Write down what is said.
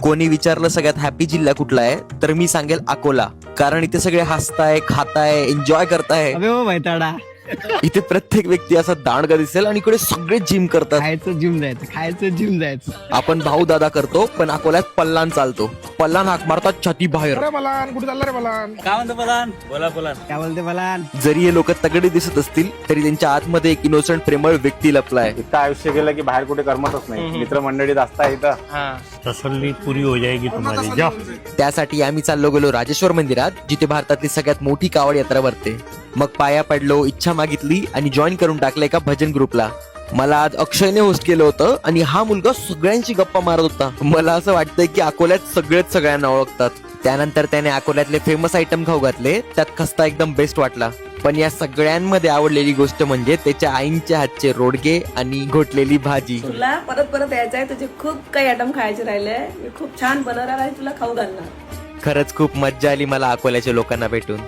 कोणी विचारलं सगळ्यात हॅपी जिल्हा कुठला आहे, तर मी सांगेल अकोला. कारण इथे सगळे हसताय, खाताय, एन्जॉय करताय. अबे ओ भाईताडा, इथे प्रत्येक व्यक्ती असा दांडगा दिसेल आणि इकडे सगळे जिम करतात. खायचं जिम जायचं. आपण भाऊ दादा करतो, पण अकोल्यात पल्लान चालतो. पल्लान हाक मारतात छाती बाहेर. अरे बलान कुठे चालला रे बलान? काय म्हणतो बलान? बोला काय बोलते मला? जरी हे लोक तगडे दिसत असतील, तरी त्यांच्या आतमध्ये एक इनोसंट प्रेमळ व्यक्ती लपलाय. इतकं आयुष्य गेलं की बाहेर कुठे करमतच नाही. मित्रमंडळीत असता इथं. तसल्ली पुरी हो जाएगी तुम्हारी. जाओ. त्यासाठी आम्ही चाललो गेलो राजेश्वर मंदिरात, जिथे भारतातली सगळ्यात मोठी कावड यात्रा भरते. मग पाया पडलो, इच्छा मागितली आणि जॉईन करून टाकलं एका भजन ग्रुपला. मला आज अक्षयने होस्ट केलं होतं आणि हा मुलगा सगळ्यांची गप्पा मारत होता. मला असं वाटतंय की अकोल्यात सगळेच सगळ्यांना ओळखतात. त्यानंतर त्याने अकोल्यातले फेमस आयटम खाऊ घातले. त्यात खस्ता एकदम बेस्ट वाटला. पण या सगळ्यांमध्ये आवडलेली गोष्ट म्हणजे त्याच्या आईंच्या हातचे रोडगे आणि घोटलेली भाजी. तुला परत परत यायचं आहे. तुझे खूप काही आयटम खायचे राहिले. मी खूप छान बनवणार आहे, तुला खाऊ घालणार. खरंच खूप मज्जा आली मला अकोल्याच्या लोकांना भेटून.